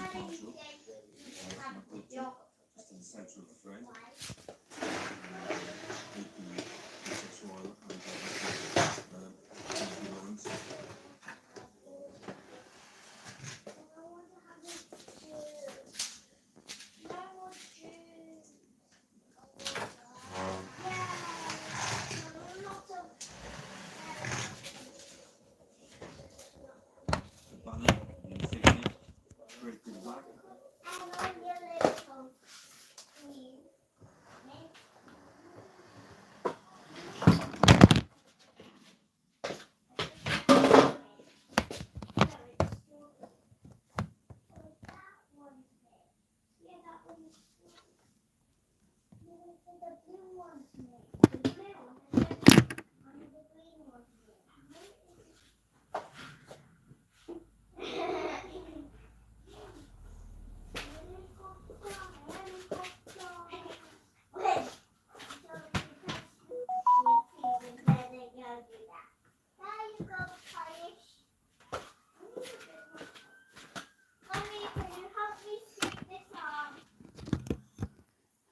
partial. Just in the centre of the frame. Taking excess oil and Lawrence. The banner, the insignia, great big whack.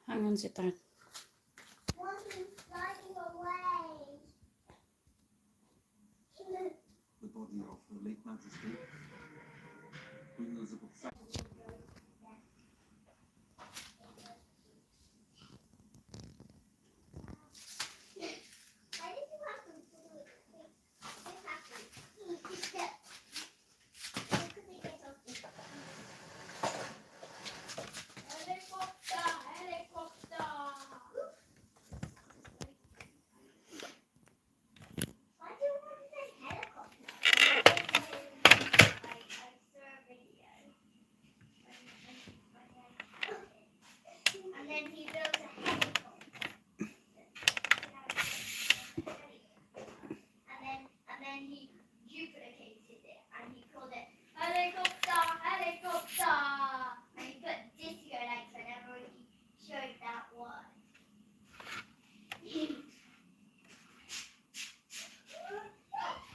Hang on, sit down. The body of the late Majesty, Queen Elizabeth II. And then he built a helicopter. And then he duplicated it and he called it helicopter, helicopter. And he put disco lights whenever he showed that word.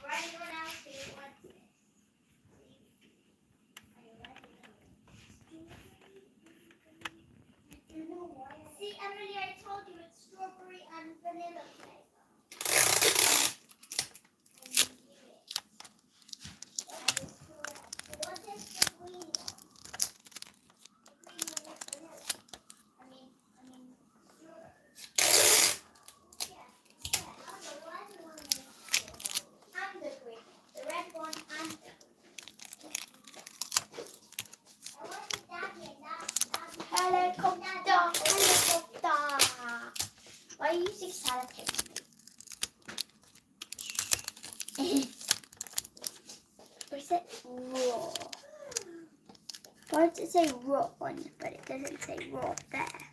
For anyone else who wants this. Are you ready? See, Emily, I told you it's strawberry and vanilla flavor. I knew it. That is correct. What is the green one? The green one is vanilla. I mean, strawberry. Yeah. And the red one is strawberry. And the green. The red one and the green. I wanted Daddy and Daddy. Helicopter, helicopter. Why are you using sellotape? Or is it raw? Why does it say raw on, but it doesn't say raw there?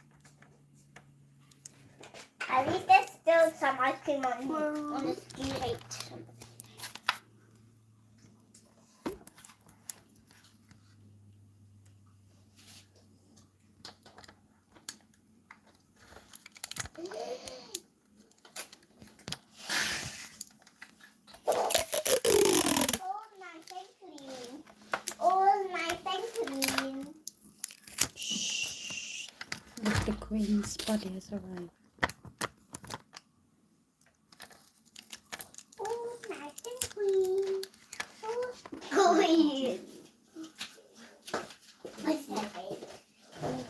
At least there's still some ice cream on this. Do you hate something? All nice and clean. Shh. Look, the Queen's body has arrived. All nice and clean. All clean. What's that, babe?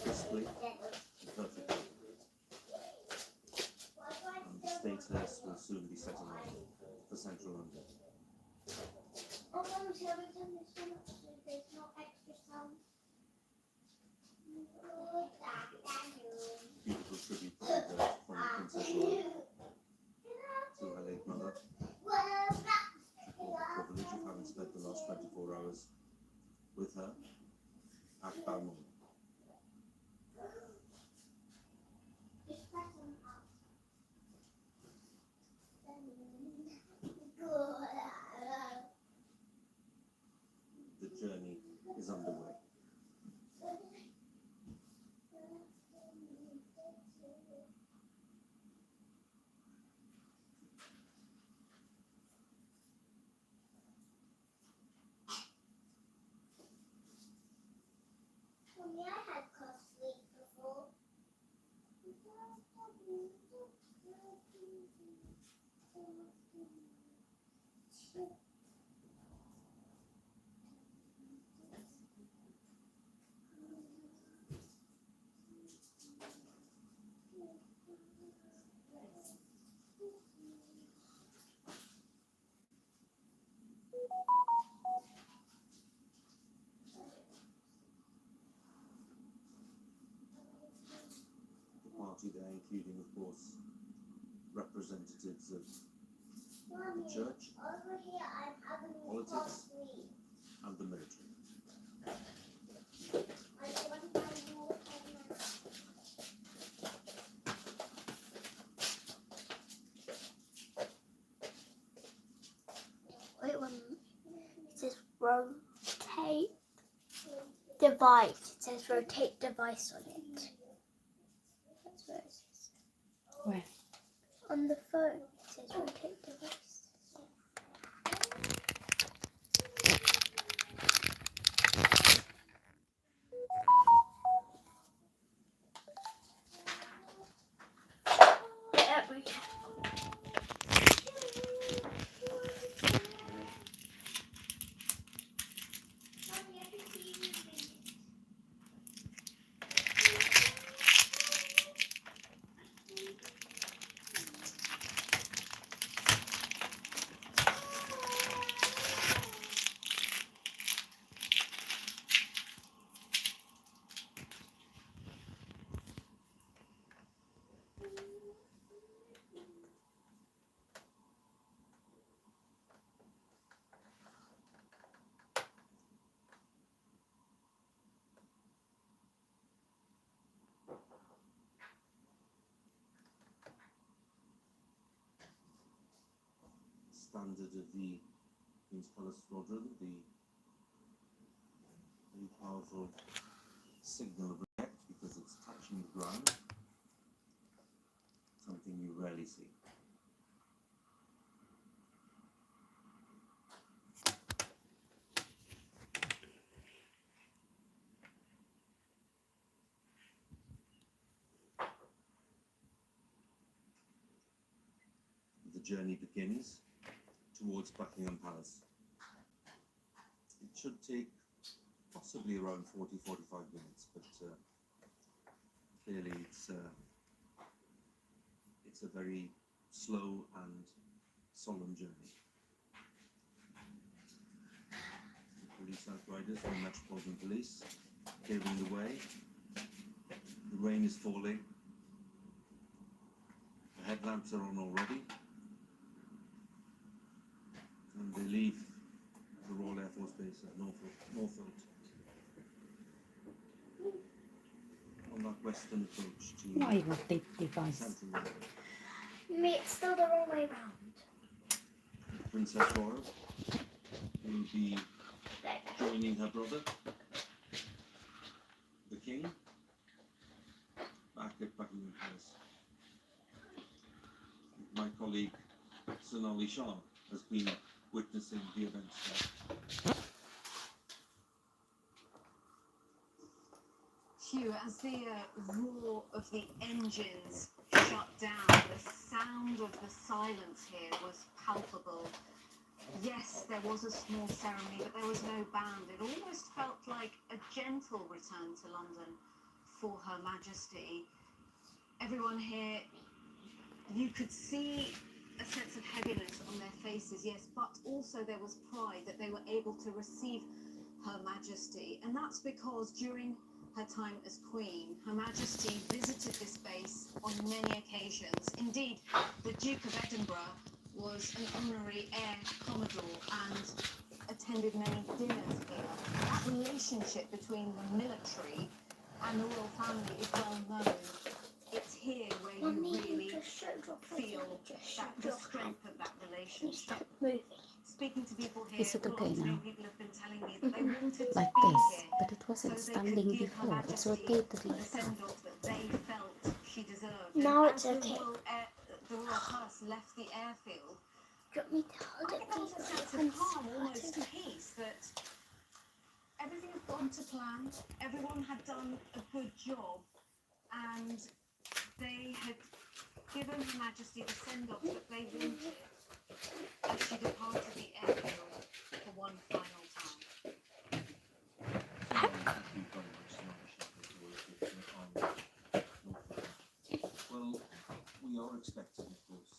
Display, perfect. And the stateless will soon be setting off for central London. Oh, Mum, shall we turn this one up so there's no extra sound? Beautiful tribute from Princess Royal to her late mother. The privilege of having spent the last 24 hours with her at Balmoral. The journey is underway. Mommy, I had cough sleep before. The party there, including, of course, representatives of Mommy, the church over here I'm having Politics. cough sleep. and the military. I want my water now. Wait 1 minute. It says rotate device. It says rotate device on it. That's where it says. Where? On the phone, it says rotate device. There we go. Standard of the Queen's Palace Squadron, the very powerful signal of respect because it's touching the ground, something you rarely see. The journey begins towards Buckingham Palace. It should take possibly around 40-45 minutes, but clearly it's a very slow and solemn journey. The police outriders from Metropolitan Police clearing the way. The rain is falling. The headlamps are on already. And they leave the Royal Air Force Base at Norfolk on that western approach to No, aivan device. Central London. Me, it's still the wrong way round. Princess Royal will be There. joining her brother, the King, back at Buckingham Palace. My colleague Sonali Shah has been witnessing the events there. Hugh, as the roar of the engines shut down, the sound of the silence here was palpable. Yes, there was a small ceremony, but there was no band. It almost felt like a gentle return to London for Her Majesty. Everyone here, you could see a sense of heaviness on their faces, yes, but also there was pride that they were able to receive Her Majesty. And that's because during her time as Queen, Her Majesty visited this base on many occasions. Indeed, the Duke of Edinburgh was an honorary Air Commodore and attended many dinners here. That relationship between the military and the royal family is well known. It's here where you really feel that the strength of that relationship. Speaking to people here, Is it okay lots of now? people have been telling me that they wanted to Like be this, here but it wasn't so they could standing give Her before. It's Majesty rotated the like that. send-off that they felt she deserved. Now And it's as okay. The Royal Palace left the airfield, Do you want me to hold I it? think there was a sense of And calm, squat almost it? peace, that everything had gone to plan. Everyone had done a good job, and they had given Her Majesty the send-off that they wanted as she departed the airfield for one final time. Thank you very much, Samantha Shepherd, for taking the time with Norfolk. Well, we are expecting, of course, the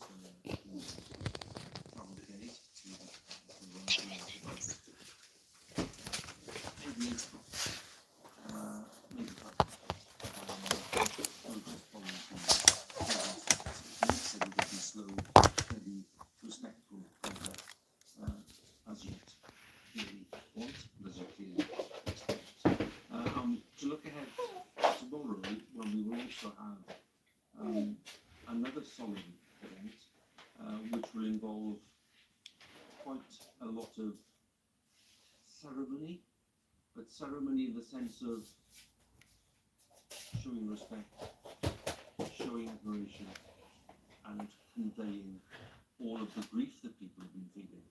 travel gate to run through the bus. Maybe it's maybe focus on the so we can be slow, steady, respectful progress as you clearly want, as you clearly expect. To look ahead tomorrow, when we will also have another solemn event, which will involve quite a lot of ceremony, but ceremony in the sense of showing respect, showing admiration, and conveying all of the grief that people have been feeling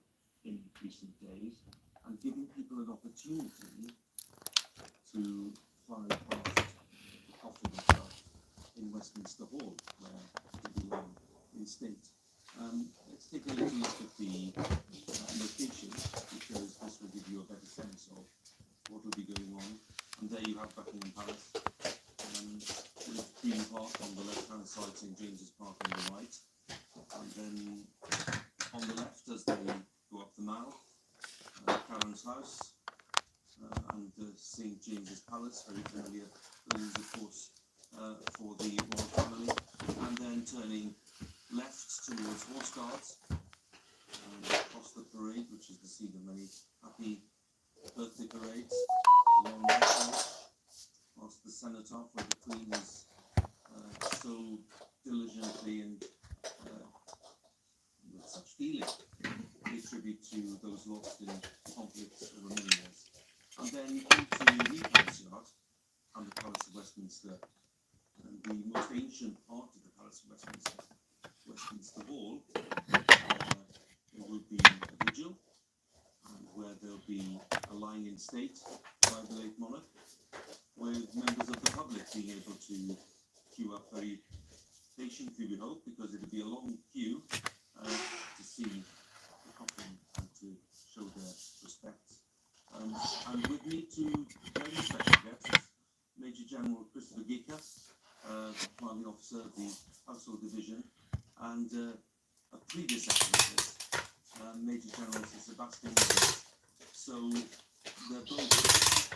in recent days, and giving people an opportunity to fly past the coffin itself in Westminster Hall, where it belongs in state. Let's take a little look at the location, because this will give you a better sense of what will be going on. And there you have Buckingham Palace, with Green Park on the left-hand side, St James's Park on the right, and then on the left as they go up the Mall, Clarence House, and St James's Palace, very familiar buildings, of course, for the royal family, and then turning left towards Horse Guards, and across the parade, which is the scene of many happy birthday parades, along Whitehall, whilst the cenotaph where the Queen is so diligently and with such feeling pay tribute to those lost in conflicts over many years. And then into New Palace Yard and the Palace of Westminster, and the most ancient part of the Palace of Westminster, Westminster Hall. There will be a vigil, and where there'll be a lying in state by the late monarch, with members of the public being able to queue up very patiently, we hope, because it'll be a long queue to see the coffin and to show their respects. And with me two very special guests, Major General Christopher Gika, commanding officer of the Household Division, and a predecessor of this, Major General Sir Sebastian Williams. So they're both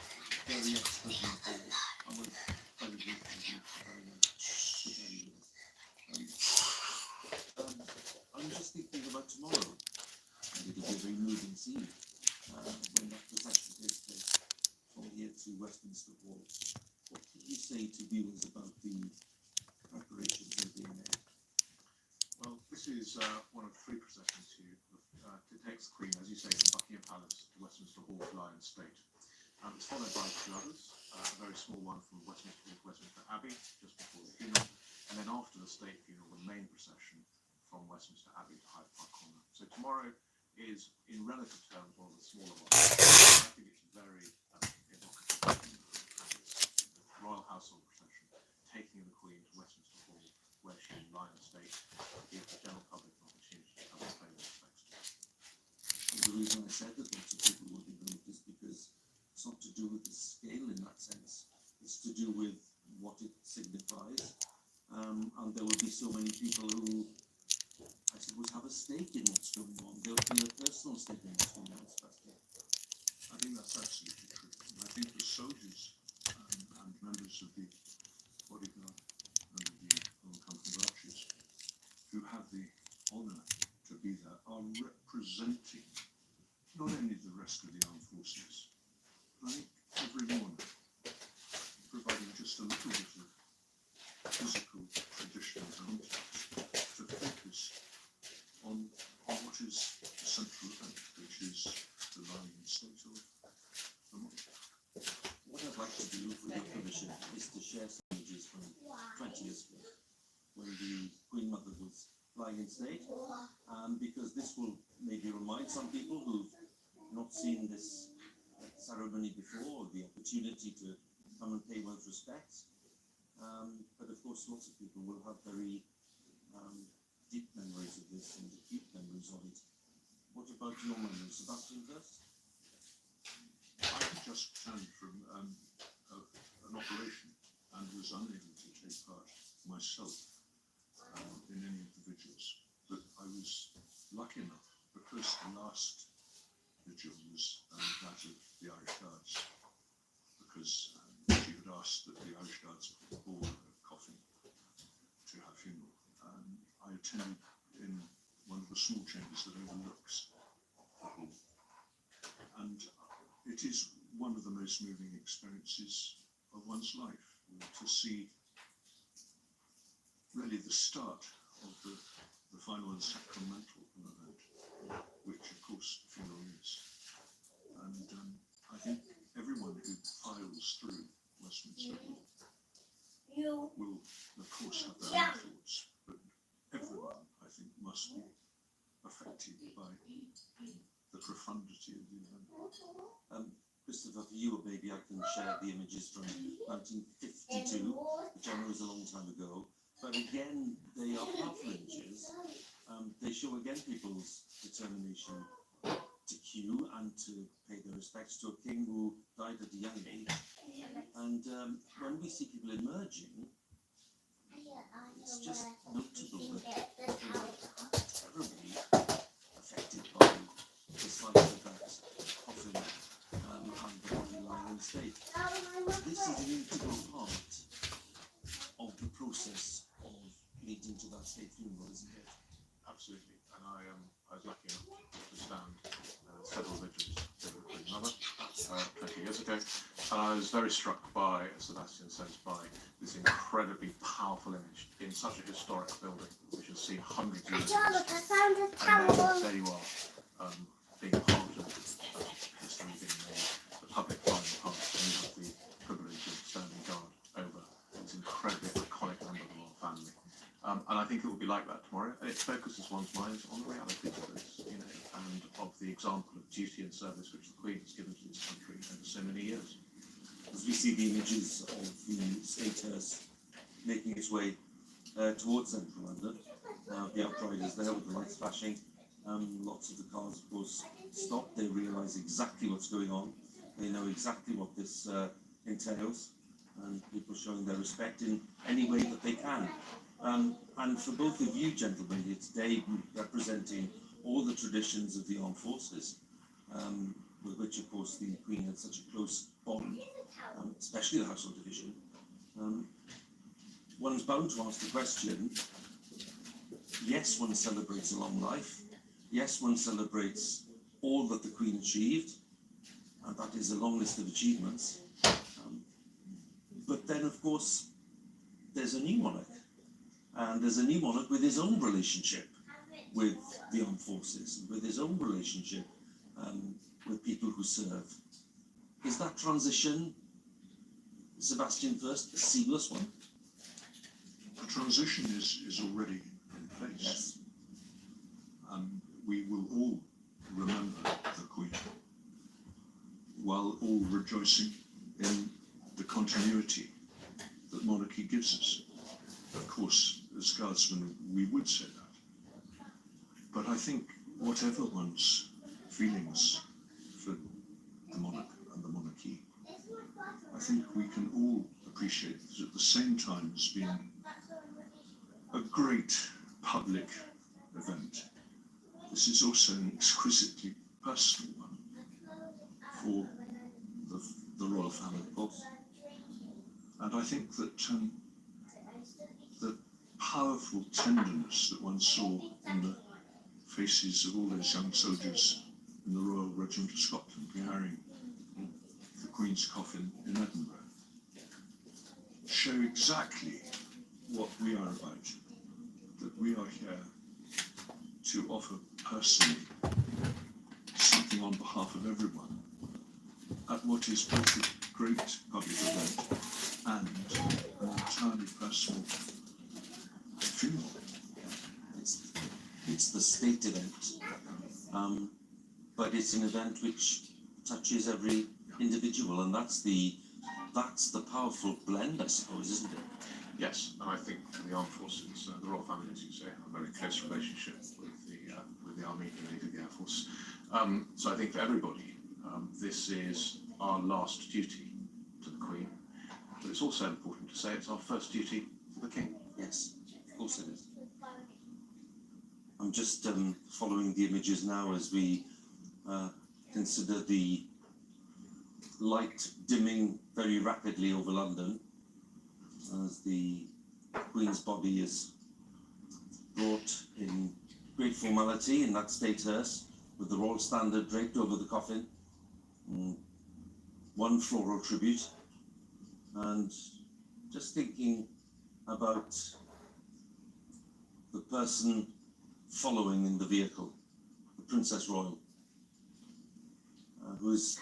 very expert in the field. I was very grateful to you very much to tell you this. I'm just thinking about tomorrow, and it'll be a very moving scene when that procession takes place from here to Westminster Hall. What can you say to viewers about the preparations that are being made? Well, this is one of three processions here to take the Queen, as you say, from Buckingham Palace to Westminster Hall to lie in state. It's followed by two others, a very small one from Westminster Hall to Westminster Abbey, just before the funeral, and then after the state funeral, the main procession from Westminster Abbey to Hyde Park Corner. So tomorrow is, in relative terms, one of the smaller ones. I think it's very evocative, and it's the royal household procession taking the Queen to Westminster Hall, where she will lie in state, to give the general public an opportunity to come and pay their respects to her. The reason I said that lots of people will be moved is because it's not to do with the scale in that sense. It's to do with what it signifies. And there will be so many people who, I suppose, have a stake in what's going on. They'll feel a personal stake in what's going on, Sebastian. I think that's absolutely true. And I think the soldiers and members of the bodyguard and the Royal Company of Archers who have the honour to be there are representing not only the rest of the armed forces, but I think everyone, providing just a little bit of physical, traditional context to focus on what is the central event, which is the lying in state of the monarch. What I'd like to do, with your permission, is to share some images from 20 years ago, when the Queen Mother was lying in state, because this will maybe remind some people who've not seen this ceremony before, the opportunity to come and pay one's respects. But of course, lots of people will have very deep memories of this and acute memories of it. What about your memories, Sebastian, first? I had just returned from an operation and was unable to take part myself in any of the vigils. But I was lucky enough, because the last vigil was that of the Irish Guards, because she had asked that the Irish Guards bore a coffin to her funeral. I attended in one of the small chambers that overlooks the hall. And it is one of the most moving experiences of one's life, to see really the start of the final and sacramental event, which of course the funeral is. And I think everyone who files through Westminster will of course have their own thoughts, but everyone, I think, must be affected by the profundity of the event. Christopher, for you, maybe I can share the images from 1952, which I know is a long time ago. But again, they are powerful images. They show again people's determination to queue and to pay their respects to a king who died at a young age. And when we see people emerging, it's just notable that they were terribly affected by the sight of that coffin and the body lying in state. This is an integral part of the process of leading to that state funeral, isn't it? Absolutely. And I was lucky enough to stand several vigils with the Queen Mother 20 years ago. And I was very struck by, as Sebastian says, by this incredibly powerful image in such a historic building, which has seen hundreds of years. I found a And there you are, being part of history being made, the public flying past, and you have the privilege of standing guard over this incredibly iconic member of the royal family. And I think it will be like that tomorrow. And it focuses one's mind on the realities of this, and of the example of duty and service which the Queen has given to this country over so many years. As we see the images of the state hearse making its way towards central London, the outriders there with the lights flashing, lots of the cars, of course, stop. They realise exactly what's going on. They know exactly what this entails, and people showing their respect in any way that they can. And for both of you gentlemen here today, representing all the traditions of the armed forces, with which of course the Queen had such a close bond, especially the Household Division, one's bound to ask the question, yes, one celebrates a long life, yes, one celebrates all that the Queen achieved, and that is a long list of achievements, but then of course there's a new monarch, and there's a new monarch with his own relationship with the armed forces, with his own relationship with people who serve. Is that transition, Sebastian first, a seamless one? The transition is already in place. Yes. We will all remember the Queen, while all rejoicing in the continuity that monarchy gives us. Of course, as Guardsmen, we would say that. But I think whatever one's feelings for the monarch and the monarchy, I think we can all appreciate that at the same time as being a great public event, this is also an exquisitely personal one for the royal family, of course. And I think that the powerful tenderness that one saw in the faces of all those young soldiers in the Royal Regiment of Scotland carrying the Queen's coffin in Edinburgh show exactly what we are about, that we are here to offer personally something on behalf of everyone at what is both a great public event and an entirely personal funeral. It's the state event, but it's an event which touches every individual, and that's the powerful blend, I suppose, isn't it? Yes, and I think the armed forces, the royal family, as you say, have a very close relationship with the Army, the Navy, the Air Force. So I think for everybody, this is our last duty to the Queen, but it's also important to say it's our first duty for the King. Yes, of course it is. I'm just following the images now as we consider the light dimming very rapidly over London as the Queen's body is brought in great formality in that state hearse with the royal standard draped over the coffin, one floral tribute, and just thinking about the person following in the vehicle, the Princess Royal, who's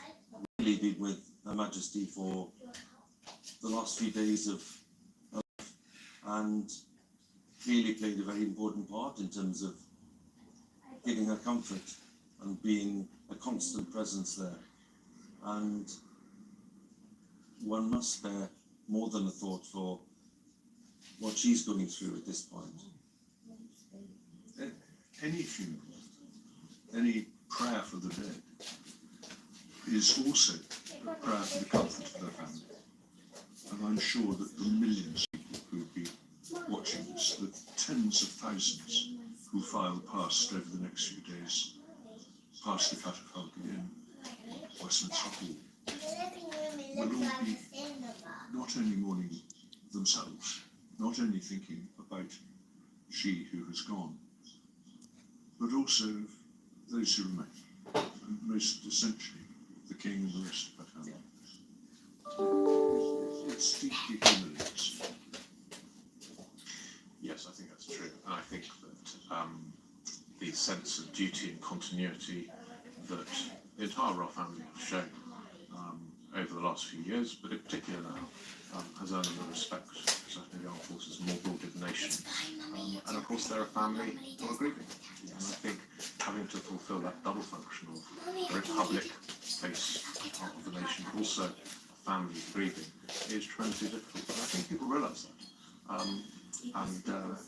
really been with Her Majesty for the last few days of life and clearly played a very important part in terms of giving her comfort and being a constant presence there. And one must spare more than a thought for what she's going through at this point. Any funeral, any prayer for the dead is also a prayer for the comfort of their family. And I'm sure that the millions of people who would be watching this, the tens of thousands who file past over the next few days, past the catafalque in Westminster Hall, will all be not only mourning themselves, not only thinking about she who has gone, but also those who remain, and most essentially the King and the rest of her family. It's deeply humiliating. Yes, I think that's true. And I think that the sense of duty and continuity that the entire royal family have shown over the last few years, but in particular now, has earned the respect, certainly the armed forces, more broadly the nation. And of course they're a family who are grieving. And I think having to fulfil that double function of a very public face of the nation, but also a family grieving, is tremendously difficult. And I think people realise that. And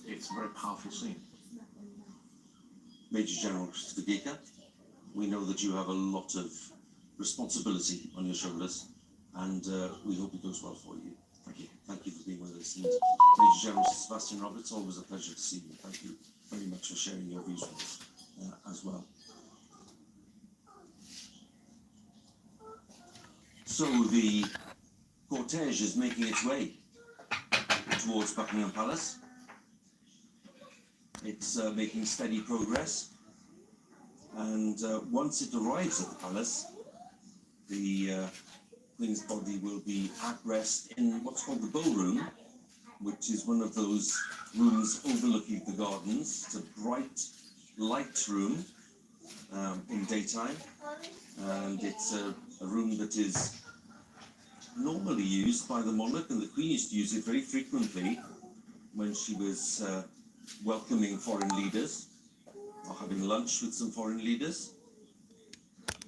it's a very powerful scene. Major General Christopher Geeker, we know that you have a lot of responsibility on your shoulders, and we hope it goes well for you. Thank you. Thank you for being with us. And Major General Sebastian Roberts, always a pleasure to see you. Thank you very much for sharing your views with us as well. So the cortege is making its way towards Buckingham Palace. It's making steady progress, and once it arrives at the palace, the Queen's body will be at rest in what's called the Bow Room, which is one of those rooms overlooking the gardens. It's a bright, light room in daytime, and it's a room that is normally used by the monarch, and the Queen used to use it very frequently when she was welcoming foreign leaders or having lunch with some foreign leaders.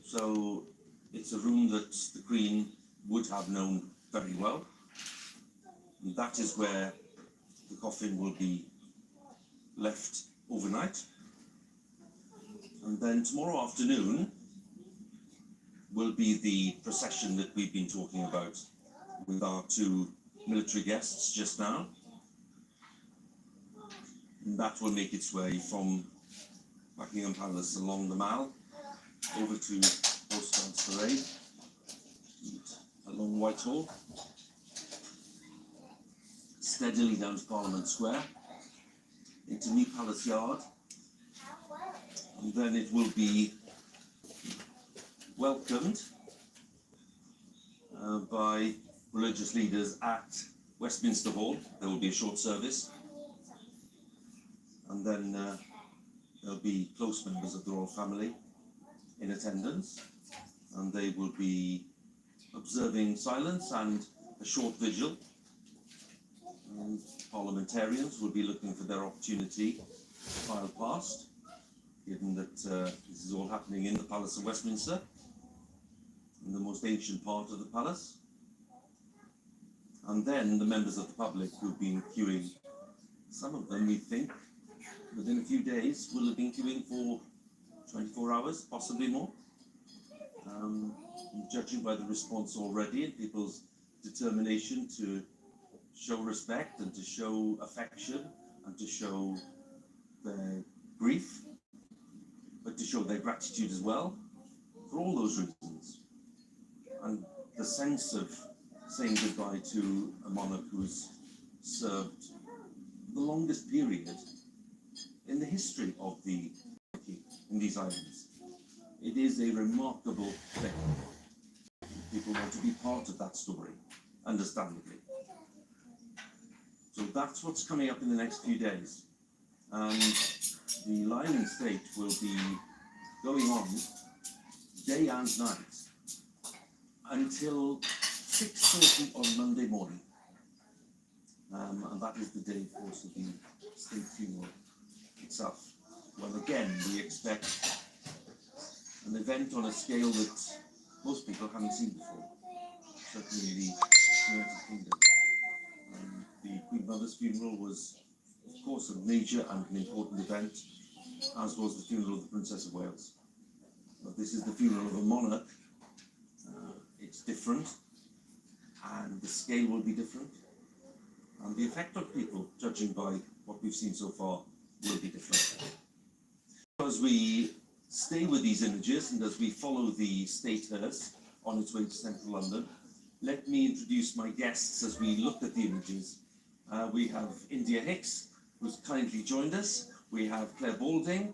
So it's a room that the Queen would have known very well. And that is where the coffin will be left overnight. And then tomorrow afternoon will be the procession that we've been talking about with our two military guests just now. And that will make its way from Buckingham Palace along the Mall over to Postguards Parade, along Whitehall, steadily down to Parliament Square, into New Palace Yard, and then it will be welcomed by religious leaders at Westminster Hall. There will be a short service, and then there'll be close members of the royal family in attendance, and they will be observing silence and a short vigil. And parliamentarians will be looking for their opportunity to file past, given that this is all happening in the Palace of Westminster. in the most ancient part of the palace. And then the members of the public who've been queuing, some of them we think within a few days will have been queuing for 24 hours, possibly more. Judging by the response already and people's determination to show respect and to show affection and to show their grief, but to show their gratitude as well, for all those reasons. And the sense of saying goodbye to a monarch who's served the longest period in the history of the monarchy in these islands. It is a remarkable thing. People want to be part of that story, understandably. So that's what's coming up in the next few days. And the Lion in State will be going on day and night until 6:30 on Monday morning. And that is the day, of course, of the state funeral itself. Well, again, we expect an event on a scale that most people haven't seen before. Certainly the United Kingdom. The Queen Mother's funeral was, of course, a major and an important event, as was the funeral of the Princess of Wales. But this is the funeral of a monarch. It's different, and the scale will be different, and the effect on people, judging by what we've seen so far, will be different. As we stay with these images and as we follow the state hearse on its way to central London, let me introduce my guests as we look at the images. We have India Hicks, who's kindly joined us. We have Claire Balding,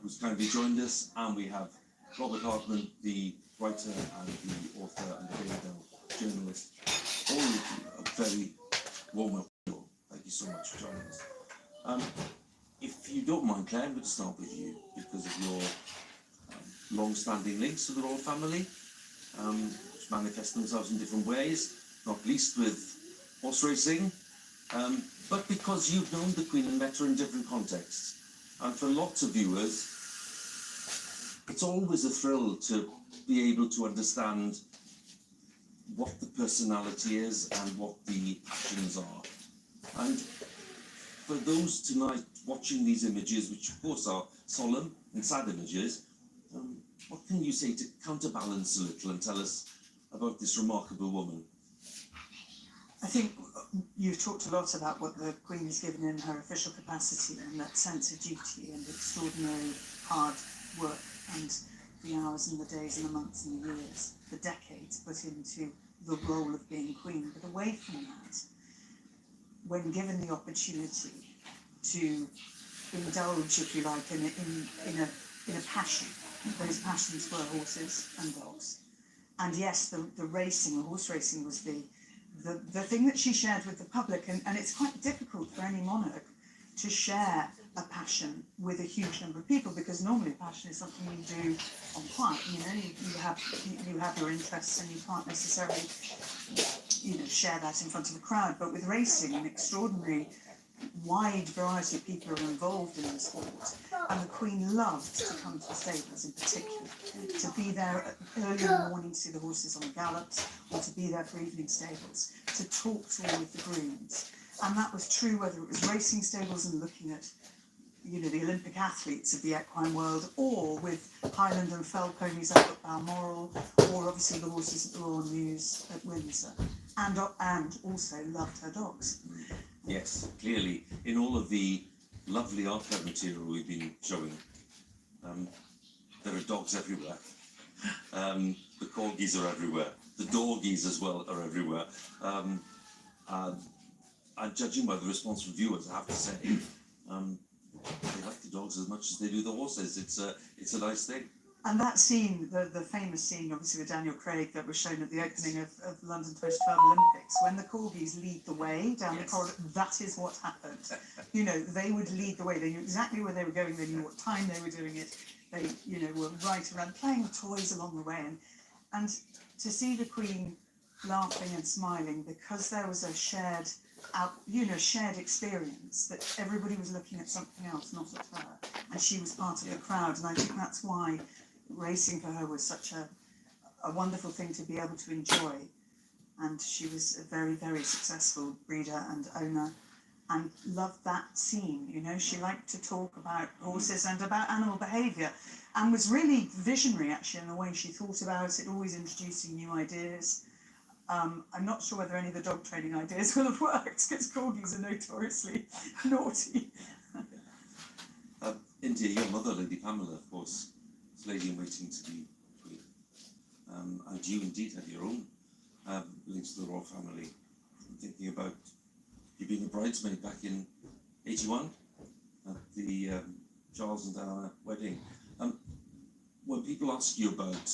who's kindly joined us, and we have Robert Hartman, the writer and the author and the Daily Mail journalist. All of you a very warm welcome. Thank you so much for joining us. If you don't mind, Claire, I'm going to start with you because of your long-standing links to the royal family, which manifest themselves in different ways, not least with horse racing, but because you've known the Queen and met her in different contexts. And for lots of viewers, it's always a thrill to be able to understand what the personality is and what the passions are. And for those tonight watching these images, which of course are solemn and sad images, what can you say to counterbalance a little and tell us about this remarkable woman? I think you've talked a lot about what the Queen has given in her official capacity and that sense of duty and extraordinary hard work and the hours and the days and the months and the years, the decades put into the role of being Queen. But away from that, when given the opportunity to indulge, if you like, in a passion, those passions were horses and dogs. And yes, the racing, the horse racing was the thing that she shared with the public, and it's quite difficult for any monarch to share a passion with a huge number of people, because normally passion is something you do on quiet. You have your interests and you can't necessarily share that in front of a crowd. But with racing, an extraordinary wide variety of people are involved in the sport, and the Queen loved to come to the stables in particular, to be there early in the morning to see the horses on the gallops, or to be there for evening stables, to talk to all of the grooms. And that was true whether it was racing stables and looking at the Olympic athletes of the equine world, or with Highland and Fell ponies up at Balmoral, or obviously the horses at the Royal Mews at Windsor, and also loved her dogs. Yes, clearly, in all of the lovely archive material we've been showing, there are dogs everywhere. The corgis are everywhere. The dorgies as well are everywhere. And judging by the response from viewers, I have to say, they like the dogs as much as they do the horses. It's a nice thing. And that scene, the famous scene, obviously with Daniel Craig, that was shown at the opening of London 2012 Olympics, when the corgis lead the way down the corridor, that is what happened. They would lead the way. They knew exactly where they were going. They knew what time they were doing it. They, were right around playing with toys along the way. And to see the Queen laughing and smiling because there was a shared experience, that everybody was looking at something else, not at her, and she was part of the crowd. And I think that's why racing for her was such a a wonderful thing to be able to enjoy. And she was a very, very successful breeder and owner, and loved that scene. You know, she liked to talk about horses and about animal behaviour, and was really visionary actually in the way she thought about it, always introducing new ideas. I'm not sure whether any of the dog training ideas will have worked, because corgis are notoriously naughty. India, your mother, Lady Pamela, of course, was lady in waiting to be Queen. And you indeed had your own links to the royal family. I'm thinking about you being a bridesmaid back in '81 at the Charles and Diana wedding. When people ask you about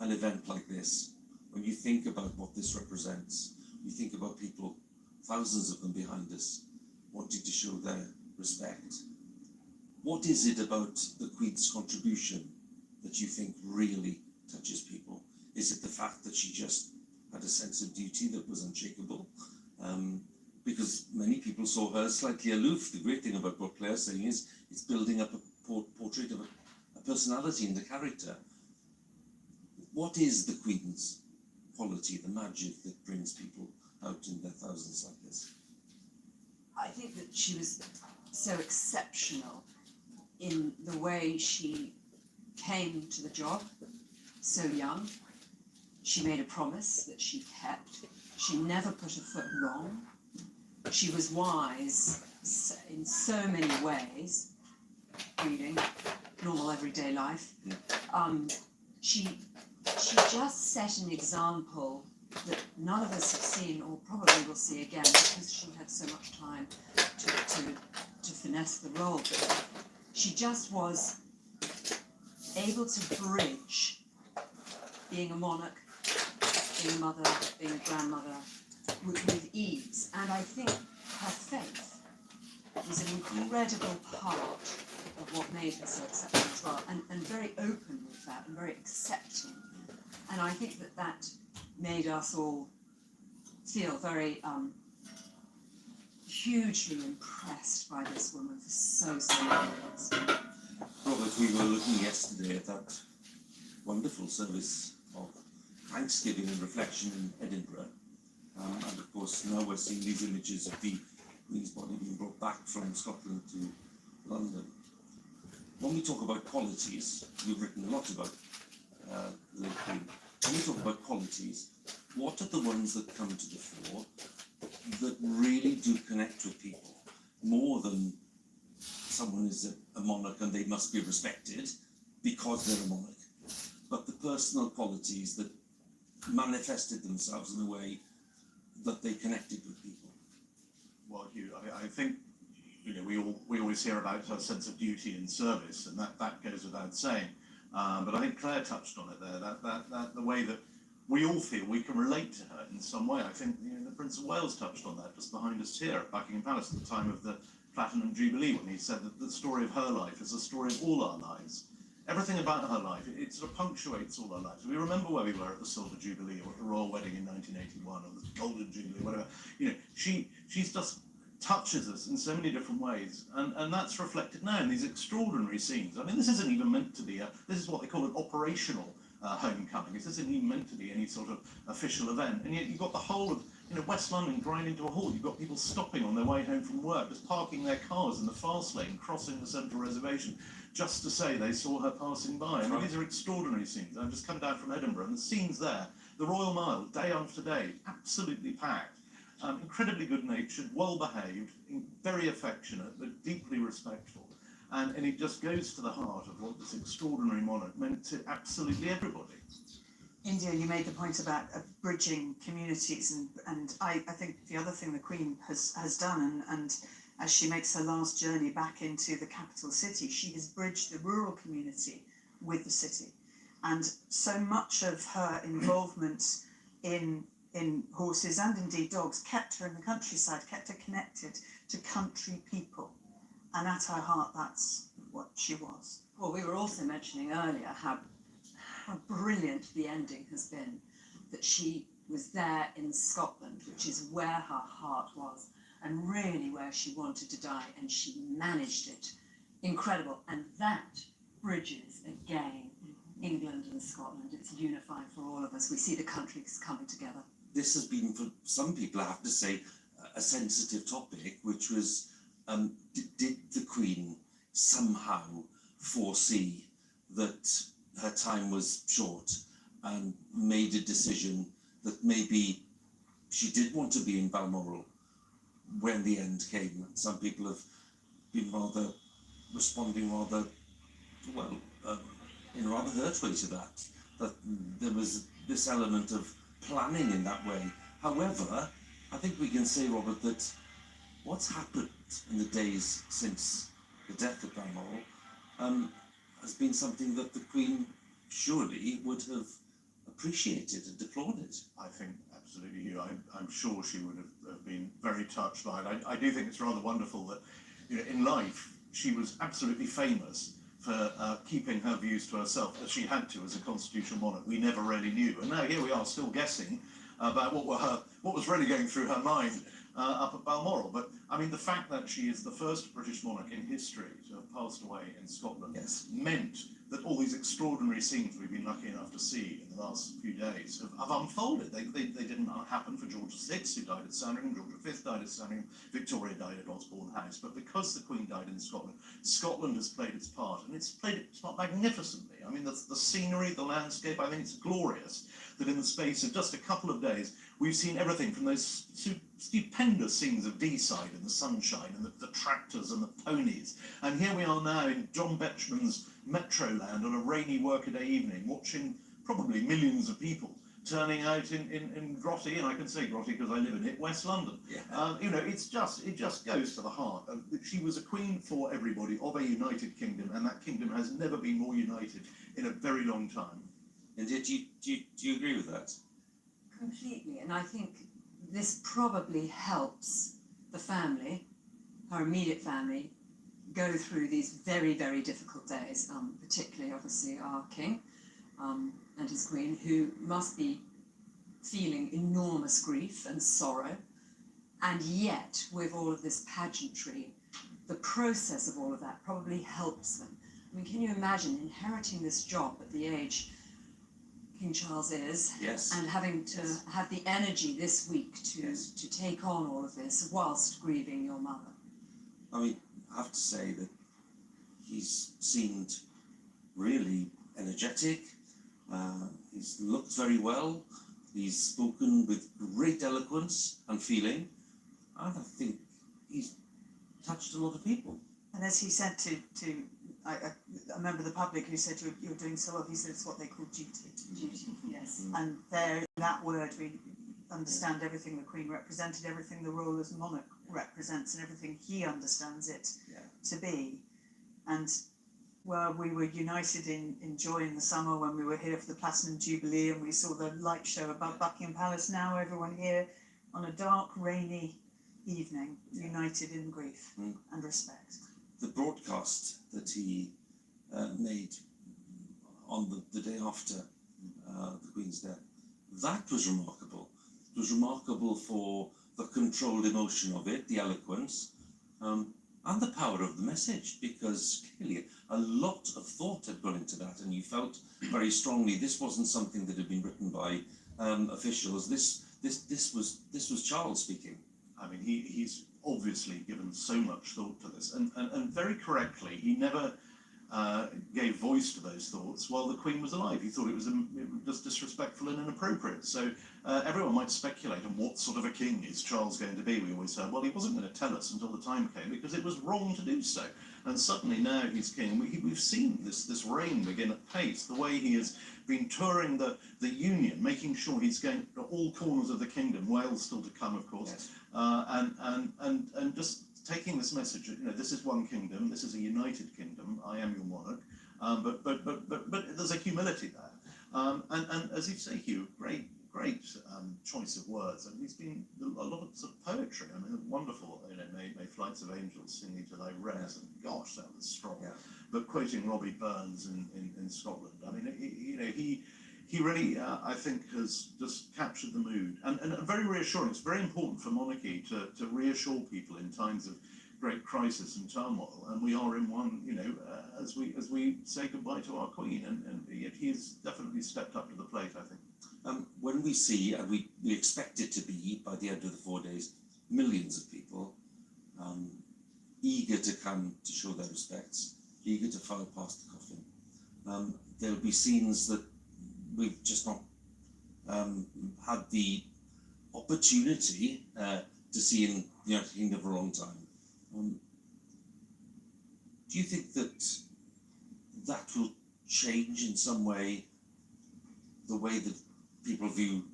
an event like this, when you think about what this represents, you think about people, thousands of them behind us, wanting to show their respect. What is it about the Queen's contribution that you think really touches people? Is it the fact that she just had a sense of duty that was unshakable? Because many people saw her slightly aloof. The great thing about what Claire's saying is it's building up a portrait of a personality and a character. What is the Queen's quality, the magic that brings people out in their thousands like this? I think that she was so exceptional in the way she came to the job so young. She made a promise that she kept. She never put a foot wrong. She was wise in so many ways, breeding, normal everyday life. She just set an example that none of us have seen, or probably will see again, because she had so much time to finesse the role. But she just was able to bridge being a monarch, being a mother, being a grandmother, with ease. And I think her faith was an incredible part of what made her so exceptional as well, and very open with that, and very accepting. And I think that made us all feel very hugely impressed by this woman for so many years. Robert, we were looking yesterday at that wonderful service of Thanksgiving and reflection in Edinburgh. And of course, now we're seeing these images of the Queen's body being brought back from Scotland to London. When we talk about qualities, you've written a lot about the Queen. When we talk about qualities, what are the ones that come to the fore that really do connect with people more than someone is a monarch and they must be respected because they're a monarch, but the personal qualities that manifested themselves in a way that they connected with people? Well, Hugh, I think, you know, we always hear about her sense of duty and service, and that goes without saying. But I think Claire touched on it there. That the way that we all feel we can relate to her in some way. I think, you know, the Prince of Wales touched on that just behind us here at Buckingham Palace at the time of the Platinum Jubilee, when he said that the story of her life is the story of all our lives. Everything about her life, it sort of punctuates all our lives. We remember where we were at the Silver Jubilee, or at the Royal Wedding in 1981, or the Golden Jubilee, whatever. You know, she's just touches us in so many different ways, and that's reflected now in these extraordinary scenes. I mean, this isn't even meant to be this is what they call an operational homecoming. This isn't even meant to be any sort of official event, and yet you've got the whole of, you know, West London grinding to a halt. You've got people stopping on their way home from work, just parking their cars in the fast lane, crossing the central reservation, just to say they saw her passing by. I mean, these are extraordinary scenes. I've just come down from Edinburgh, and the scenes there, the Royal Mile, day after day, absolutely packed. Incredibly good-natured, well-behaved, very affectionate, but deeply respectful. And it just goes to the heart of what this extraordinary monarch meant to absolutely everybody. India, you made the point about bridging communities, and I think the other thing the Queen has done, and as she makes her last journey back into the capital city, she has bridged the rural community with the city. And so much of her involvement in horses and indeed dogs kept her in the countryside, kept her connected to country people. And at her heart, that's what she was. Well, we were also mentioning earlier how brilliant the ending has been, that she was there in Scotland, which is where her heart was, and really where she wanted to die, and she managed it. Incredible. And that bridges again England and Scotland. It's unifying for all of us. We see the countries coming together. This has been, for some people, I have to say, a sensitive topic, which was, did the Queen somehow foresee that her time was short and made a decision that maybe she did want to be in Balmoral when the end came? Some people have been responding rather, well, in a rather hurt way to that there was this element of planning in that way. However, I think we can say, Robert, that what's happened in the days since the death of Balmoral has been something that the Queen surely would have appreciated and applauded. I think absolutely, Hugh. I'm sure she would have been very touched by it. I do think it's rather wonderful that, you know, in life she was absolutely famous for keeping her views to herself, as she had to as a constitutional monarch. We never really knew, and now here we are still guessing about what was really going through her mind up at Balmoral. But I mean, the fact that she is the first British monarch in history to have passed away in Scotland, Yes, meant that all these extraordinary scenes we've been lucky enough to see in the last few days have unfolded. They didn't happen for George VI, who died at Sandringham, George V died at Sandringham, Victoria died at Osborne House. But because the Queen died in Scotland, Scotland has played its part, and it's played its part magnificently. I mean, the scenery, the landscape, I think it's glorious that in the space of just a couple of days, we've seen everything from those stupendous scenes of Deeside and the sunshine and the tractors and the ponies. And here we are now in John Betjeman's Metroland on a rainy workaday evening, watching probably millions of people turning out in Grotty, and I can say Grotty because I live in it, West London. yeah. You know, it just goes to the heart. She was a queen for everybody of a united kingdom, and that kingdom has never been more united in a very long time. And do you agree with that? Completely, and I think this probably helps the family, her immediate family, go through these very, very difficult days, particularly obviously our king and his queen, who must be feeling enormous grief and sorrow, and yet with all of this pageantry, the process of all of that probably helps them. I mean, can you imagine inheriting this job at the age King Charles is, Yes. and having to have the energy this week to take on all of this whilst grieving your mother? I mean, I have to say that he's seemed really energetic. He's looked very well. He's spoken with great eloquence and feeling, and I think he's touched a lot of people. And as he said to a member of the public who said you're doing so well, he said it's what they call duty. Duty, yes. And there, in that word, we understand everything the Queen represented, everything the role as monarch represents, and everything he understands it to be. And well, we were united in joy in the summer when we were here for the Platinum Jubilee and we saw the light show above Buckingham Palace. Now everyone here on a dark, rainy evening, united in grief and respect. The broadcast that he made on the day after the Queen's death, that was remarkable. It was remarkable for the controlled emotion of it, the eloquence, and the power of the message, because clearly a lot of thought had gone into that, and you felt very strongly this wasn't something that had been written by officials. This was Charles speaking. I mean, he's obviously given so much thought to this, and very correctly, he never gave voice to those thoughts while the Queen was alive. He thought it was just disrespectful and inappropriate. So everyone might speculate on what sort of a king is Charles going to be. We always heard, well, he wasn't going to tell us until the time came because it was wrong to do so. And suddenly now he's king. We've seen this reign begin at pace, the way he has been touring the Union, making sure he's going to all corners of the kingdom, Wales still to come, of course, Yes. and just taking this message, you know, this is one kingdom, this is a united kingdom, I am your monarch, but there's a humility there. And as you say, Hugh, great choice of words, and he's been a lot of sort of poetry. I mean, wonderful, you know, may flights of angels sing thee to thy rest, and gosh, that was strong. Yeah. But quoting Robbie Burns in Scotland, I mean, he really, I think, has just captured the mood, and very reassuring. It's very important for monarchy to reassure people in times of great crisis and turmoil, and we are in one, as we say goodbye to our Queen, and yet he has definitely stepped up to the plate, I think. When we see, and we expect it to be, by the end of the 4 days, millions of people eager to come to show their respects, eager to file past the coffin. There'll be scenes that we've just not had the opportunity to see in the United Kingdom for a long time. Do you think that will change in some way the way that people view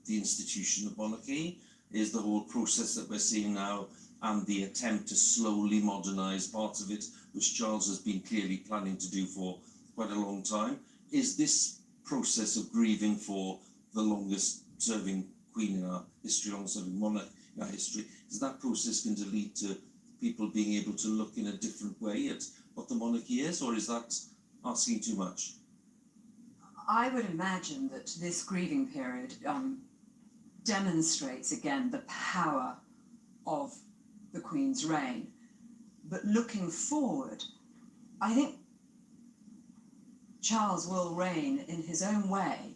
the institution of monarchy? Is the whole process that we're seeing now and the attempt to slowly modernise parts of it, which Charles has been clearly planning to do for quite a long time, is this process of grieving for the longest serving Queen in our history, longest serving monarch in our history, is that process going to lead to people being able to look in a different way at what the monarchy is, or is that asking too much? I would imagine that this grieving period demonstrates again the power of the Queen's reign. But looking forward, I think Charles will reign in his own way,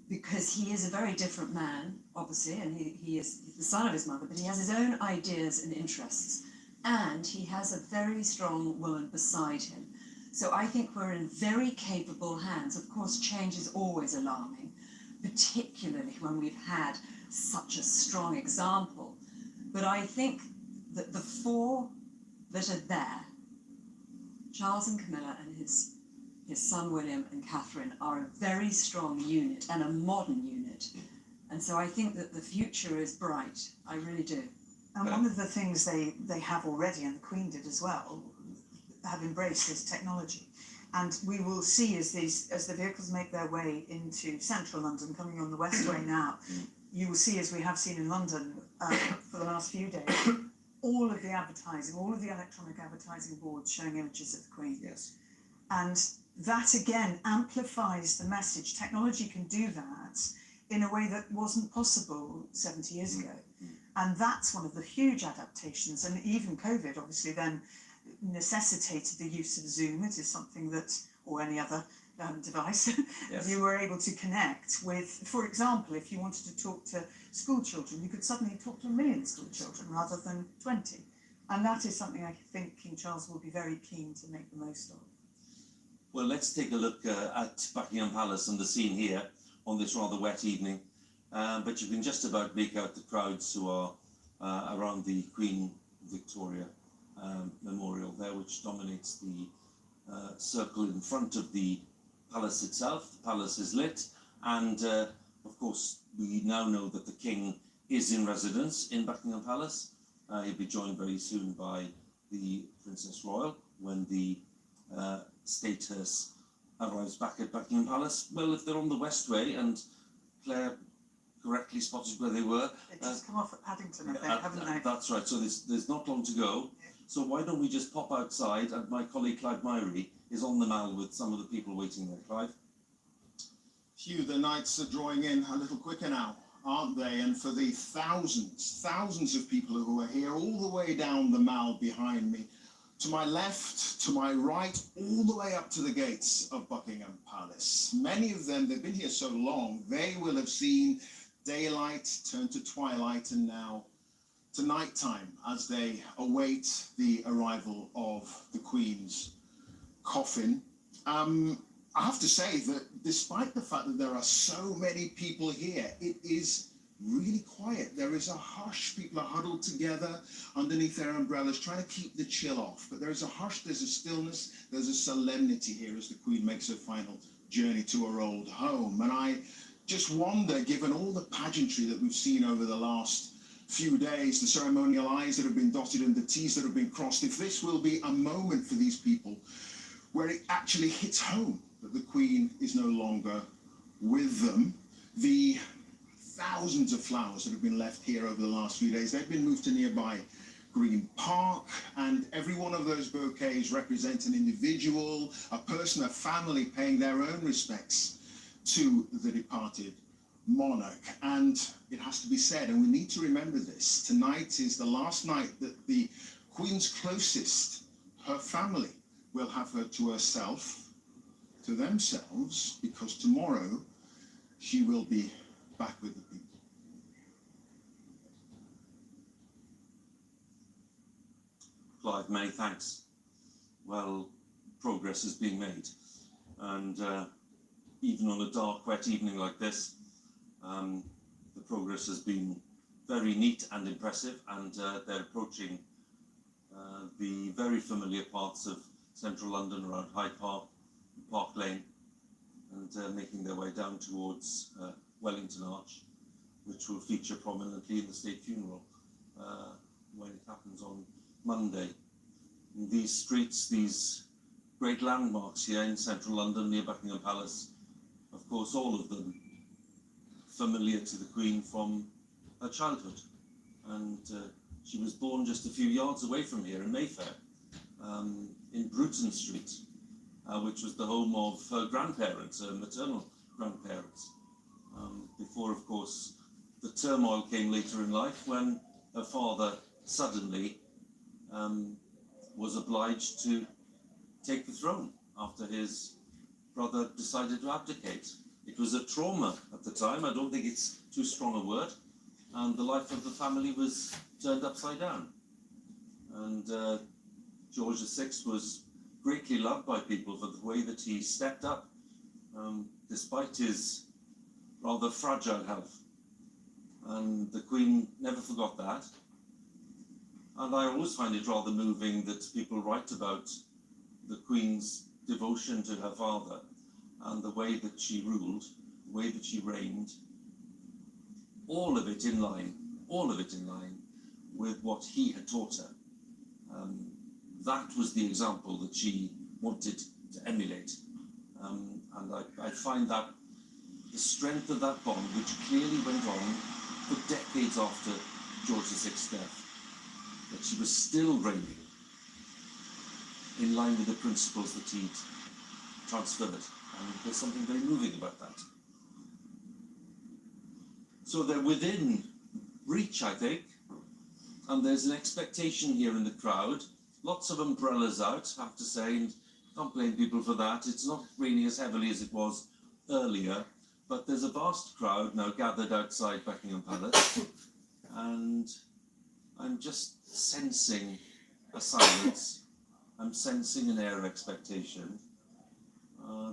because he is a very different man, obviously, and he is the son of his mother, but he has his own ideas and interests, and he has a very strong woman beside him. So I think we're in very capable hands. Of course, change is always alarming, particularly when we've had such a strong example. But I think that the four that are there, Charles and Camilla and his son William and Catherine, are a very strong unit and a modern unit. And so I think that the future is bright. I really do. And one of the things they have already, and the Queen did as well, have embraced is technology. And we will see as the vehicles make their way into central London, coming on the Westway now, you will see, as we have seen in London for the last few days, all of the advertising, all of the electronic advertising boards showing images of the Queen. Yes. And that again amplifies the message. Technology can do that in a way that wasn't possible 70 years ago. And that's one of the huge adaptations. And even COVID obviously then necessitated the use of Zoom. It is something that, or any other device, Yes. you were able to connect with. For example, if you wanted to talk to school children, you could suddenly talk to 1 million school children rather than 20. And that is something I think King Charles will be very keen to make the most of. Well, let's take a look at Buckingham Palace and the scene here on this rather wet evening. But you can just about make out the crowds who are around the Queen Victoria Memorial there, which dominates the circle in front of the palace itself. The palace is lit, and of course we now know that the King is in residence in Buckingham Palace. He'll be joined very soon by the Princess Royal when the state hearse arrives back at Buckingham Palace. Well, if they're on the Westway, and Claire correctly spotted where they were. They've just come off at Paddington, I think, haven't they? That's right, so there's not long to go. So why don't we just pop outside, and my colleague Clive Myrie is on the Mall with some of the people waiting there. Clive? Hugh, the nights are drawing in a little quicker now, aren't they? And for the thousands of people who are here all the way down the Mall behind me, to my left, to my right, all the way up to the gates of Buckingham Palace. Many of them, they've been here so long, they will have seen daylight turn to twilight and now to nighttime as they await the arrival of the Queen's coffin. I have to say that despite the fact that there are so many people here, it is really quiet. There is a hush. People are huddled together underneath their umbrellas, trying to keep the chill off. But there is a hush, there's a stillness, there's a solemnity here as the Queen makes her final journey to her old home. And I just wonder, given all the pageantry that we've seen over the last few days, the ceremonial I's that have been dotted and the T's that have been crossed, if this will be a moment for these people where it actually hits home that the Queen is no longer with them. The thousands of flowers that have been left here over the last few days, they've been moved to nearby Green Park, and every one of those bouquets represents an individual, a person, a family paying their own respects to the departed monarch. And it has to be said, and we need to remember this, tonight is the last night that the Queen's closest, her family, will have her to herself, to themselves, because tomorrow she will be back with the people. Clive, many thanks. Well, progress is being made, and even on a dark, wet evening like this, the progress has been very neat and impressive, and they're approaching the very familiar parts of central London around Hyde Park, Park Lane, and making their way down towards Wellington Arch, which will feature prominently in the state funeral when it happens on Monday. In these streets, these great landmarks here in central London near Buckingham Palace, of course all of them familiar to the Queen from her childhood. And she was born just a few yards away from here in Mayfair, in Bruton Street, which was the home of her grandparents, her maternal grandparents, before, of course, the turmoil came later in life when her father suddenly was obliged to take the throne after his brother decided to abdicate. It was a trauma at the time, I don't think it's too strong a word, and the life of the family was turned upside down. And George VI was greatly loved by people for the way that he stepped up, despite his rather fragile health. And the Queen never forgot that. And I always find it rather moving that people write about the Queen's devotion to her father and the way that she ruled, the way that she reigned, all of it in line with what he had taught her. That was the example that she wanted to emulate. And I find that the strength of that bond, which clearly went on for decades after George VI's death, that she was still reigning in line with the principles that he'd transferred. And there's something very moving about that. So they're within reach, I think, and there's an expectation here in the crowd. Lots of umbrellas out, I have to say, and can't blame people for that. It's not raining as heavily as it was earlier, but there's a vast crowd now gathered outside Buckingham Palace, and I'm just sensing a silence. I'm sensing an air of expectation,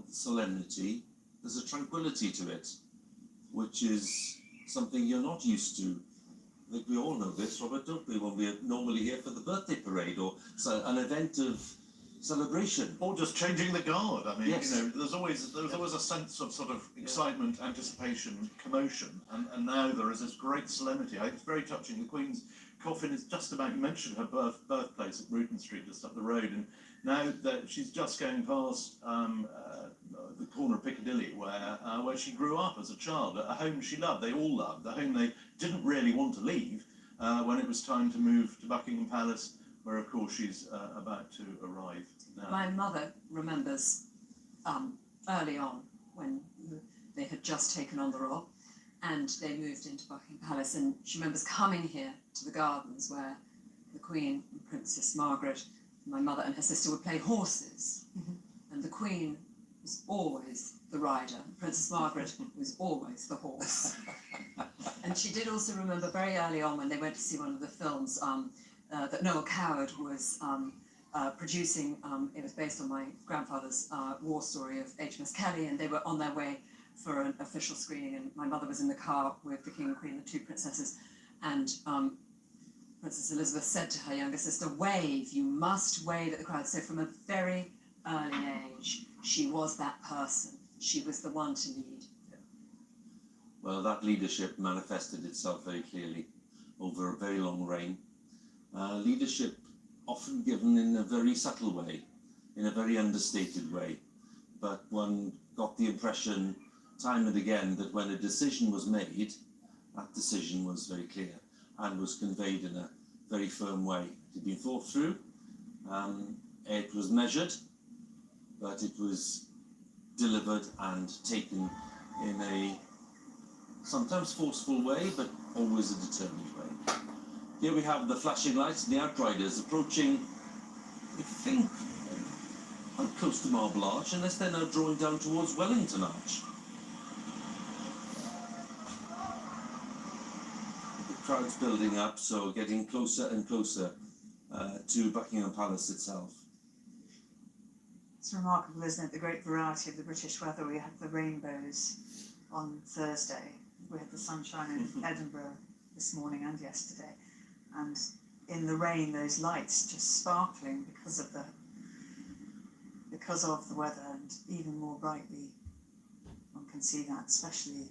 solemnity. There's a tranquility to it, which is something you're not used to. I think we all know this, Robert, don't we, when we're normally here for the birthday parade or an event of celebration. Or just changing the guard. I mean, Yes. you know, there's always a sense of sort of excitement, anticipation, commotion, and now there is this great solemnity. It's very touching. The Queen's coffin is just about, you mentioned her birthplace at Bruton Street, just up the road, and now that she's just going past the corner of Piccadilly, where she grew up as a child, a home she loved, they all loved, a home they didn't really want to leave when it was time to move to Buckingham Palace, where of course she's about to arrive now. My mother remembers early on when they had just taken on the role and they moved into Buckingham Palace, and she remembers coming here to the gardens where the Queen and Princess Margaret, my mother and her sister would play horses, and the Queen was always the rider, Princess Margaret was always the horse. And she did also remember very early on when they went to see one of the films that Noel Coward was producing. It was based on my grandfather's war story of HMS Kelly, and they were on their way for an official screening, and my mother was in the car with the King and Queen, the two princesses, and Princess Elizabeth said to her younger sister, "Wave, you must wave at the crowd." So from a very early age, she was that person. She was the one to lead. Well, that leadership manifested itself very clearly over a very long reign. Leadership often given in a very subtle way, in a very understated way, but one got the impression time and again that when a decision was made, that decision was very clear and was conveyed in a very firm way. It had been thought through, it was measured, but it was delivered and taken in a sometimes forceful way, but always a determined way. Here we have the flashing lights and the outriders approaching, I think, quite close to Marble Arch, unless they're now drawing down towards Wellington Arch. The crowd's building up, so getting closer and closer to Buckingham Palace itself. It's remarkable, isn't it, the great variety of the British weather. We had the rainbows on Thursday. We had the sunshine in Edinburgh this morning and yesterday. And in the rain, those lights just sparkling because of the weather, and even more brightly one can see that, especially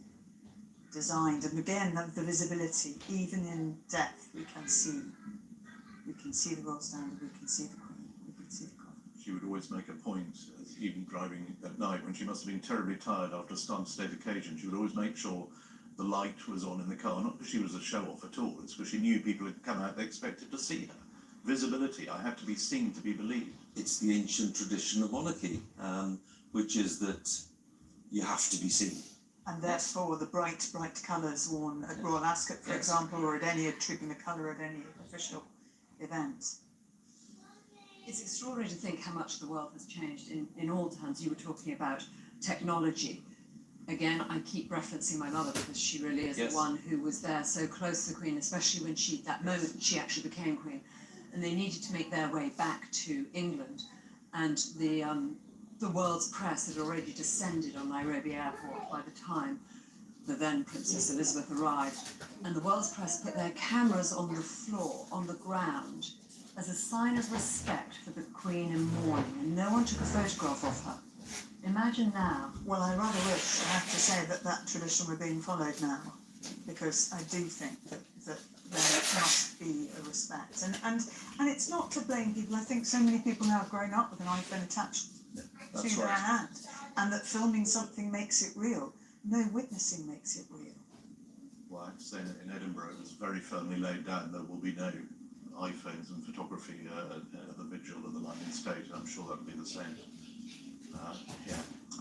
designed. And again, the visibility, even in depth, we can see the Royal Standard, we can see the Queen, we can see the coffin. She would always make a point, even driving at night, when she must have been terribly tired after a state occasion, she would always make sure the light was on in the car, not because she was a show-off at all, it's because she knew people had come out, they expected to see her. Visibility, I have to be seen to be believed. It's the ancient tradition of monarchy, which is that you have to be seen. And therefore the bright colours worn at Royal Ascot, for example, or at any Tribuna colour at any official event. It's extraordinary to think how much the world has changed in all times. You were talking about technology. Again, I keep referencing my mother because she really is the one who was there so close to the Queen, especially when that moment she actually became Queen. And they needed to make their way back to England. And the world's press had already descended on Nairobi Airport by the time the then Princess Elizabeth arrived. And the world's press put their cameras on the floor, on the ground, as a sign of respect for the Queen in mourning. And no one took a photograph of her. Imagine now. Well, I rather wish, I have to say, that tradition were being followed now, because I do think that there must be a respect. And it's not to blame people. I think so many people now have grown up with an iPhone attached to their hand, and that filming something makes it real. No, witnessing makes it real. Well, I have to say that in Edinburgh it was very firmly laid down there will be no iPhones and photography at the vigil of the London State. I'm sure that will be the same.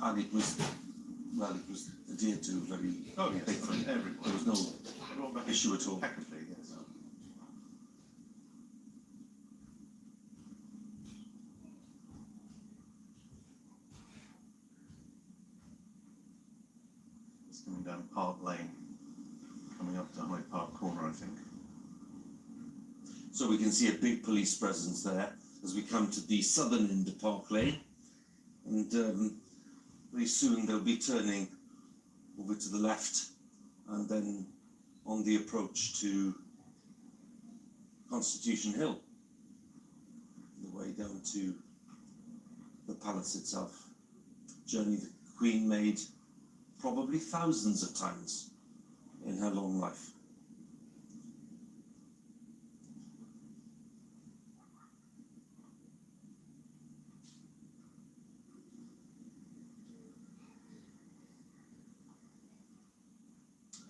And it was adhered to very faithfully. Everyone. There was no issue at all. Technically, yes. It's coming down Park Lane, coming up to Hyde Park Corner, I think. So we can see a big police presence there as we come to the southern end of Park Lane. And very soon they'll be turning over to the left and then on the approach to Constitution Hill, the way down to the palace itself. Journey the Queen made probably thousands of times in her long life.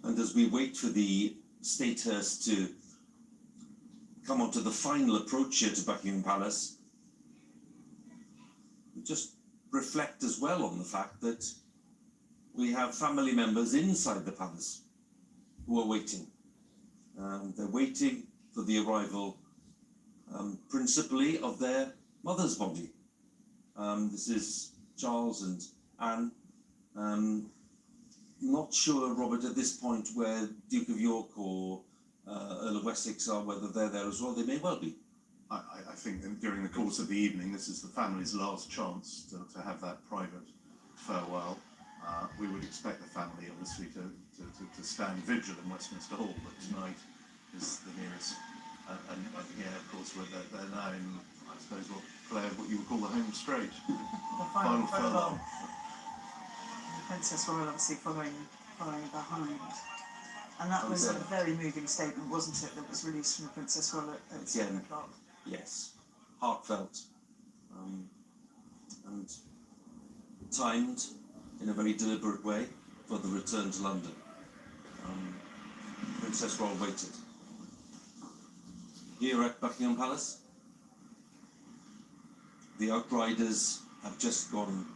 And as we wait for the State hearse to come onto the final approach here to Buckingham Palace, we just reflect as well on the fact that we have family members inside the palace who are waiting. They're waiting for the arrival principally of their mother's body. This is Charles and Anne. Not sure, Robert, at this point where Duke of York or Earl of Wessex are, whether they're there as well. They may well be. I think that during the course of the evening, this is the family's last chance to have that private farewell. We would expect the family, obviously, to stand vigil in Westminster Hall, but tonight is the nearest. And yeah, of course, they're now in, I suppose, what you would call the home straight. The final furlong. Princess Royal obviously following behind. And that was a very moving statement, wasn't it, that was released from the Princess Royal at 7 o'clock. Yes, heartfelt and timed in a very deliberate way for the return to London. Princess Royal waited. Here at Buckingham Palace, the outriders have just gone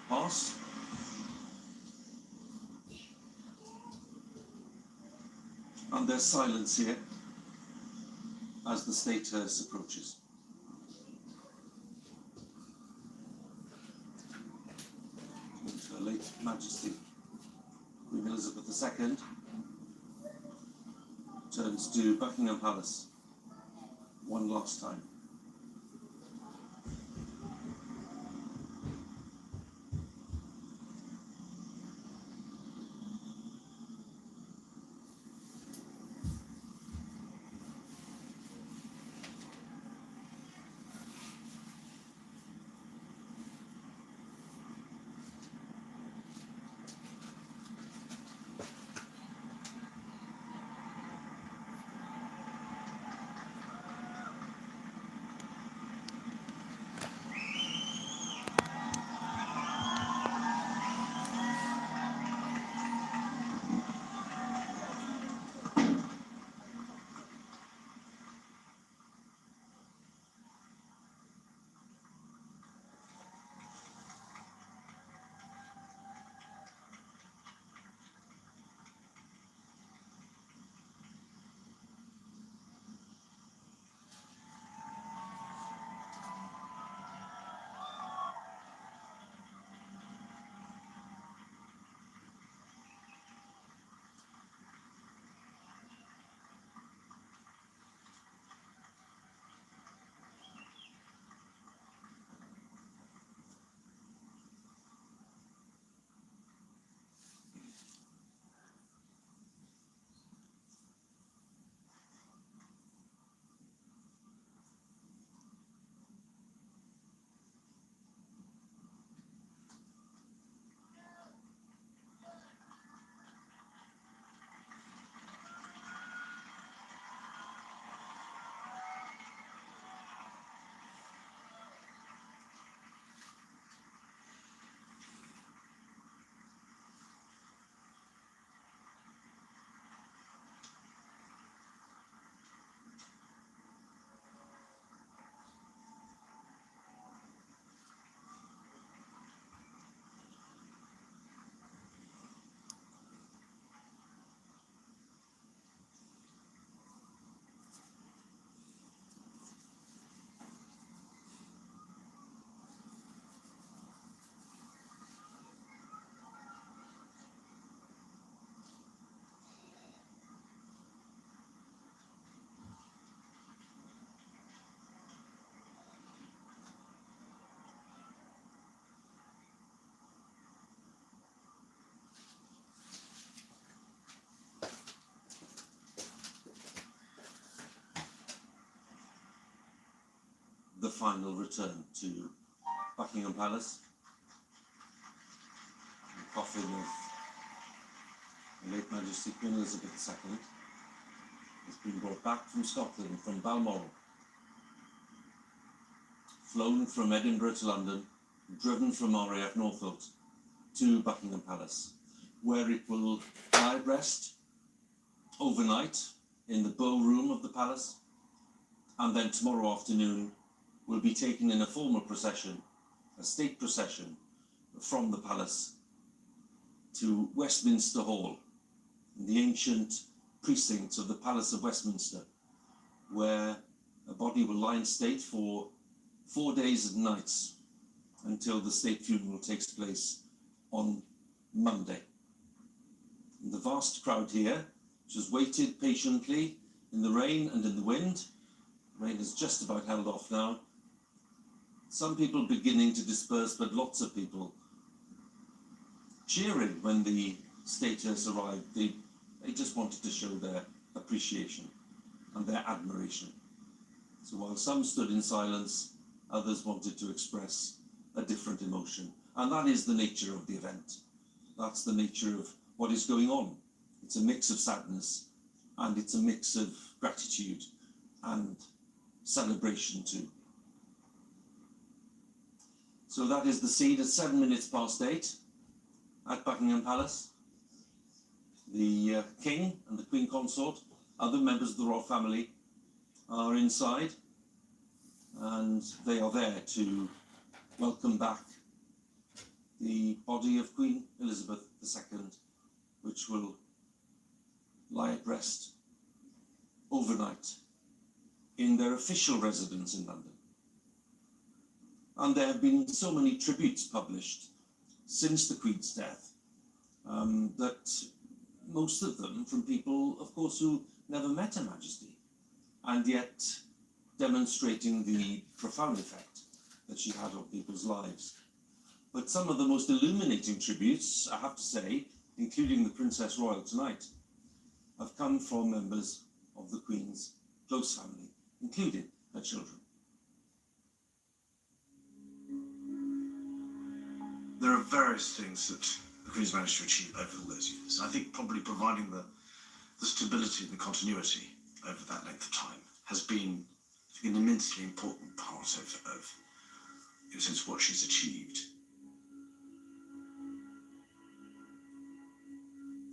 past. And there's silence here as the state hearse approaches. Her late Majesty Queen Elizabeth II turns to Buckingham Palace one last time. The final return to Buckingham Palace. The coffin of Her late Majesty Queen Elizabeth II has been brought back from Scotland, from Balmoral, flown from Edinburgh to London, driven from RAF Northolt to Buckingham Palace, where it will lie at rest overnight in the bow room of the palace, and then tomorrow afternoon will be taken in a formal procession, a state procession, from the palace to Westminster Hall, the ancient precincts of the Palace of Westminster, where a body will lie in state for 4 days and nights until the state funeral takes place on Monday. And the vast crowd here, which has waited patiently in the rain and in the wind, rain has just about held off now. Some people beginning to disperse, but lots of people cheering when the state hearse arrived. They just wanted to show their appreciation and their admiration. So while some stood in silence, others wanted to express a different emotion. And that is the nature of the event. That's the nature of what is going on. It's a mix of sadness, and it's a mix of gratitude and celebration too. So that is the scene at 7 minutes past 8 at Buckingham Palace. The King and the Queen Consort, other members of the royal family, are inside, and they are there to welcome back the body of Queen Elizabeth II, which will lie at rest overnight in their official residence in London. And there have been so many tributes published since the Queen's death that most of them from people, of course, who never met Her Majesty, and yet demonstrating the profound effect that she had on people's lives. But some of the most illuminating tributes, I have to say, including the Princess Royal tonight, have come from members of the Queen's close family, including her children. There are various things that the Queen's managed to achieve over all those years. I think probably providing the stability and the continuity over that length of time has been, I think, an immensely important part of in a sense, what she's achieved.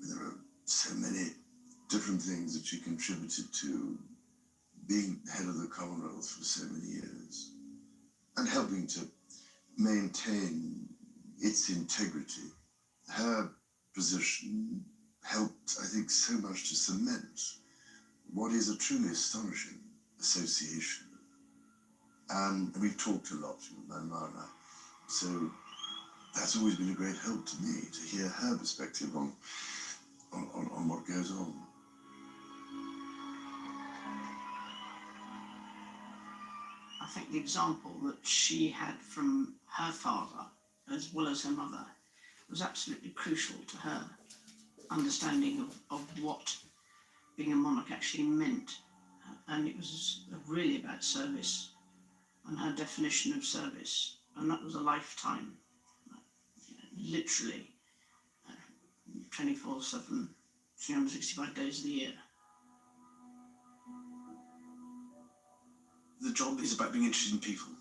There are so many different things that she contributed to being head of the Commonwealth for so many years and helping to maintain its integrity. Her position helped, I think, so much to cement what is a truly astonishing association. And we've talked a lot, my mum and I, so that's always been a great help to me, to hear her perspective on what goes on. I think the example that she had from her father, as well as her mother, was absolutely crucial to her understanding of what being a monarch actually meant. And it was really about service and her definition of service. And that was a lifetime, literally 24/7, 365 days of the year. The job is about being interested in people.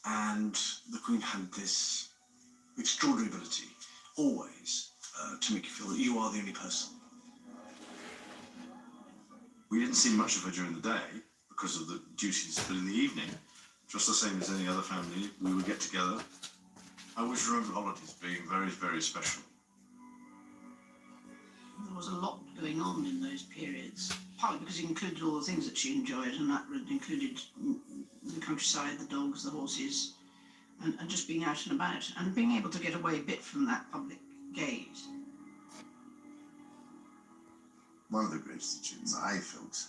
And the Queen had this extraordinary ability, always, to make you feel that you are the only person. We didn't see much of her during the day because of the duties, but in the evening, just the same as any other family, we would get together. I always remember holidays being very, very special. There was a lot going on in those periods, partly because it included all the things that she enjoyed, and that included the countryside, the dogs, the horses, and just being out and about, and being able to get away a bit from that public gaze. One of the greatest achievements I felt